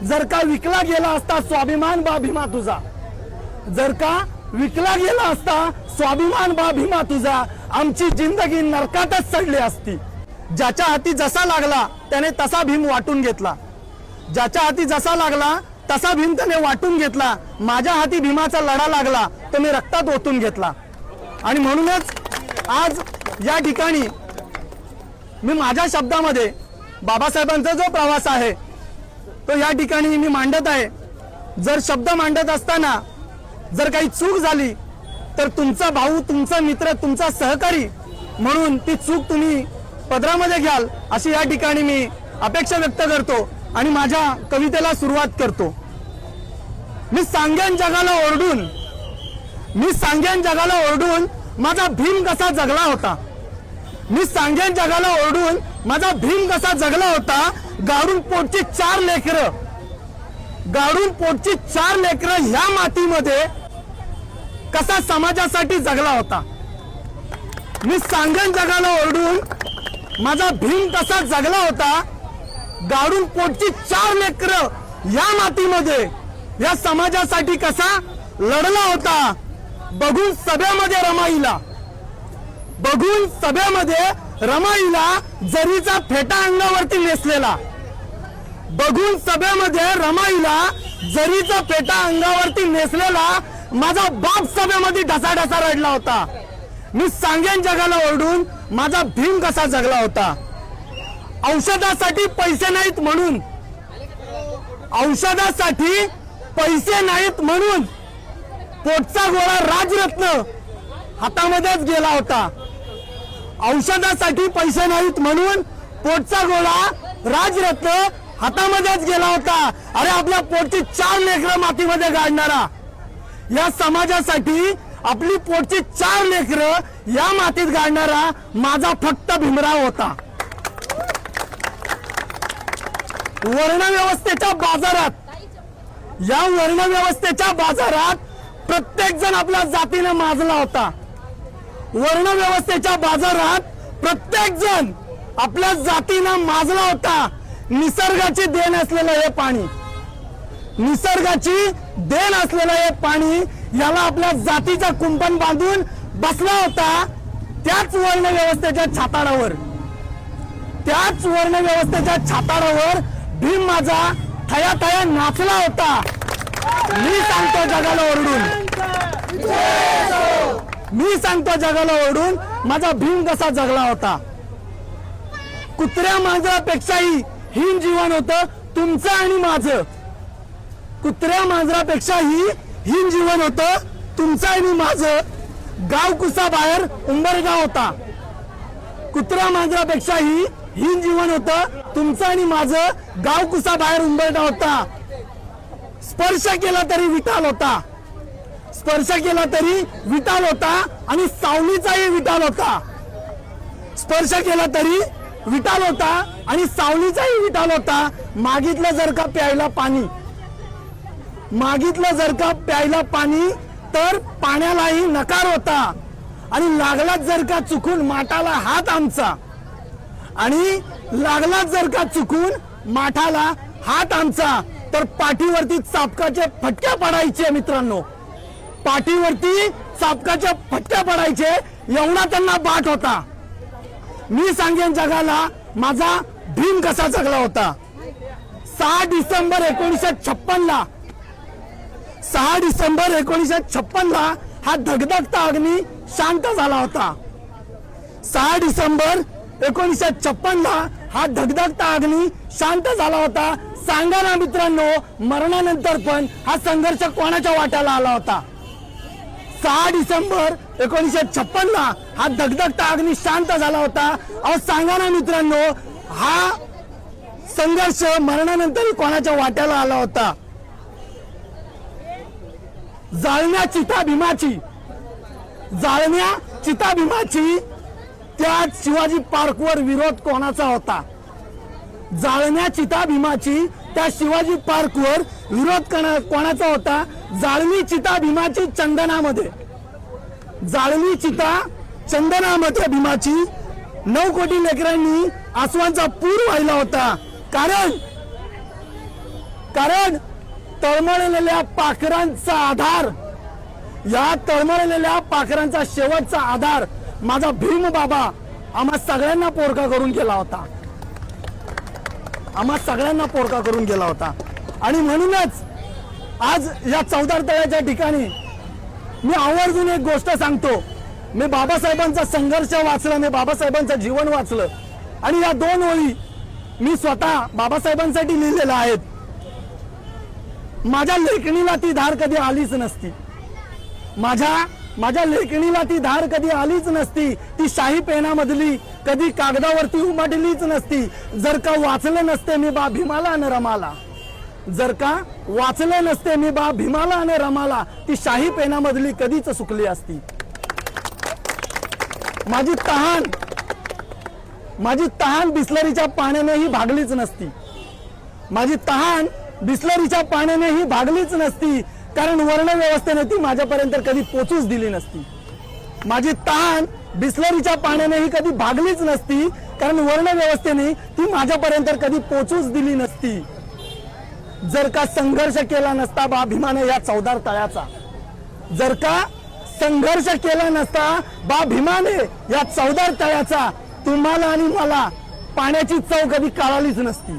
जर का विकला गेला असता स्वाभिमान बा भीमा तुझा, जर का विकला गेला असता स्वाभिमान बा भीमा तुझा, आमची जिंदगी नरकातच सडली असती। ज्याच्या हाती जसा लागला त्याने तसा भीम वाटून घेतला, ज्याच्या हाती जसा लागला तसा भीम त्याने वाटून घेतला। माझ्या हाती भीमाचा लढा लागला तो मी रक्तात ओतून घेतला। आणि म्हणूनच आज या ठिकाणी मी माझ्या शब्दामध्ये बाबासाहेबांचा जो प्रवास आहे तो या ठिकाणी मी मांडत आहे। जर शब्द मांडत असताना जर काही चूक झाली तर तुमचा भाऊ, तुमचा मित्र, तुमचा सहकारी म्हणून ती चूक तुम्ही पदरामध्ये घ्याल अशी या ठिकाणी मी अपेक्षा व्यक्त करतो आणि माझ्या कवितेला सुरुवात करतो। मी सांगेन जगाला ओरडून, मी सांगेन जगाला ओरडून माझा भीम कसा जगला होता, मी सांगेन जगाला ओरडून माझा भीम कसा जगला होता। गाडून पोटची 4 लेकरं, गाडून पोटची 4 लेकरं ह्या मातीमध्ये कसा समाजासाठी जगला होता। मी सांगेन जगाला ओरडून माझा भीम कसा जगला होता। गाडून पोटची 4 लेकरं या मातीमध्ये या समाजासाठी कसा लढला होता। बघून सभेमध्ये रमाईला, बघून सभेमध्ये रमाईला जरीचा फेटा अंगावरती नेसलेला, बघून सभेमध्ये रमाईला जरीचा फेटा अंगावरती नेसलेला माझा बाप सभेमध्ये ढसाढसा रडला होता। मी सांगेन जगाला ओरडून माझा भीम कसा जगला होता। औषधासाठी पैसे नाहीत म्हणून, औषधासाठी पैसे नाहीत म्हणून पोटचा गोळा राजरत्न हातामध्येच गेला होता। औषधासाठी पैसे नाहीत म्हणून पोटचा गोळा राजरत्न हातामध्येच गेला होता। अरे आपल्या पोटची 4 लेकरं मातीमध्ये गाडणारा, या समाजासाठी आपली पोटची 4 लेकरं या मातीत गाडणारा माझा फक्त भीमराव होता। वर्णव्यवस्थेच्या बाजारात, या वर्णव्यवस्थेच्या बाजारात प्रत्येक जण आपल्या जातीने माजला होता। वर्णव्यवस्थेच्या बाजारात प्रत्येक जण आपल्या जातीने माजला होता। निसर्गाची देण असलेलं हे पाणी, निसर्गाची देण असलेलं हे पाणी याला आपल्या जातीचा कुंपण बांधून बसला होता। त्याच वर्णव्यवस्थेच्या छाताडावर, त्याच वर्णव्यवस्थेच्या छाताडावर भीम माझा थया थया नाचला होता। मी सांगतो जगाला ओरडून, मी सांगतो जगाला ओरडून माझा भीम कसा जगला होता। कुत्र्या मांजरापेक्षाही हीन जीवन होतं तुमचं आणि माझं, कुत्र्या मांजरापेक्षाही हीन जीवन होतं तुमचं आणि माझं। गाव कुसाबाहेर उंबरगाव होता, कुत्र्या मांजरापेक्षाही हीन जीवन होतं तुमचं आणि माझं। गाव कुसाबाहेर उंबरगाव होता। स्पर्श केला तरी विटाल होता, स्पर्श केला तरी विटाल होता आणि सावलीचाही विटाल होता। स्पर्श केला तरी विटाल होता आणि सावलीचाही विटाल होता। मागितलं जर का प्यायला पाणी, मागितलं जर का प्यायला पाणी तर पाण्यालाही नकार होता। आणि लागलाच जर का चुकून माठाला हात आमचा, आणि लागलाच जर का चुकून माठाला हात आमचा तर पाठीवरती चापकाचे फटके पडायचे मित्रांनो, पाठीवरती चापकाचे फटके पडायचे एवढा त्यांना बाट होता। मी सांगेन जगाला माझा भीम कसा जगला होता। 6 डिसेंबर 1956 ला, 6 डिसेंबर 1956 ला हा धगधगता अग्नी शांत झाला होता। 6 डिसेंबर 1956 ला हा धगधगता अग्नी शांत झाला होता। सांगा ना मित्रांनो, मरणानंतर पण हा संघर्ष कोणाच्या वाट्याला आला होता। 6 डिसेंबर 1956 ला हा धगधगता अग्नी शांत झाला होता। अहो सांगा ना मित्रांनो, हा संघर्ष मरणानंतर कोणाच्या वाट्याला आला होता। जाळण्या चिता भीमाची, जाळण्या चिता भीमाची त्या शिवाजी पार्कवर विरोध कोणाचा होता। जाळण्या चिता भीमाची त्या शिवाजी पार्कवर विरोध कोणाचा होता। जाळणी चिता भीमाची चंदनामध्ये, जाळणी चिता चंदनामध्ये भीमाची 9 कोटी लेकरांनी आसवांचा पूर वाहिला होता। कारण तळमळलेल्या पाखरांचा आधार, या तळमळलेल्या पाखरांचा शेवटचा आधार माझा भीम बाबा आम्हा सगळ्यांना पोरका करून गेला होता, आम्हा सगळ्यांना पोरका करून गेला होता. आणि म्हणूनच आज या चौदार तळ्याच्या ठिकाणी मी आवर्जून एक गोष्ट सांगतो. मी बाबासाहेबांचा संघर्ष वाचला, मी बाबासाहेबांचं जीवन वाचलं आणि या 2 ओळी मी स्वतः बाबासाहेबांसाठी लिहिलेल्या आहेत. माझ्या लेखणीला ती धार कधी आलीच नसती, माझ्या लेखणीला ती धार कधी आलीच नसती, ती शाही पेनामधली कधी कागदावरती उमटलीच नसती, जर का वाचलं नसते मी बा भीमाला आणि रमाला, जर का वाचले नसते मी बा भीमाला आणि रमाला, ती शाही पेनामधली कधीच सुकली असती. माझी तहान बिस्लरीच्या पाण्यानेही भागलीच नसती, माझी तहान बिस्लरीच्या पाण्यानेही भागलीच नसती, कारण वर्णव्यवस्थेने ती माझ्यापर्यंत कधी पोचूच दिली नसती. माझी तहान बिस्लरीच्या पाण्यानेही कधी भागलीच नसती, कारण वर्णव्यवस्थेने ती माझ्यापर्यंत कधी पोचूच दिली नसती. जर का संघर्ष केला नसता बा भीमाने या चौदार तळ्याचा, जर का संघर्ष केला नसता बा भीमाने या चौदार तळ्याचा, तुम्हाला आणि मला पाण्याची चव कधी कळालीच नसती.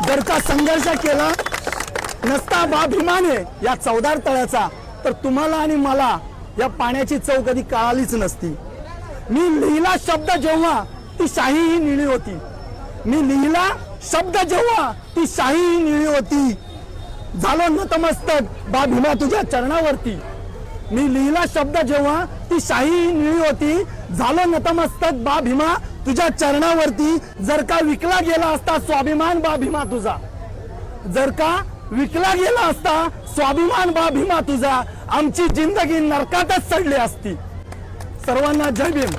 जर का संघर्ष केला नसता बा भीमाने या चौदार तळ्याचा, तर तुम्हाला आणि मला या पाण्याची चव कधी कळालीच नसती. मी लिहिला शब्द जेव्हा ती शाही ही निळी होती, मी लिहिला शब्द जेव्हा ती शाही ही निळी होती, झालो नतमस्तक बा भीमा तुझ्या चरणावरती. मी लिहिला शब्द जेव्हा ती शाही ही निळी होती, झालो नतमस्तक बा भीमा तुझ्या चरणावरती. जर का विकला गेला असता स्वाभिमान बा भीमा तुझा, जर का विकला गेला असता स्वाभिमान बा भीमा तुझा, आमची जिंदगी नरकातच सडली असती. सर्वांना जय भीम.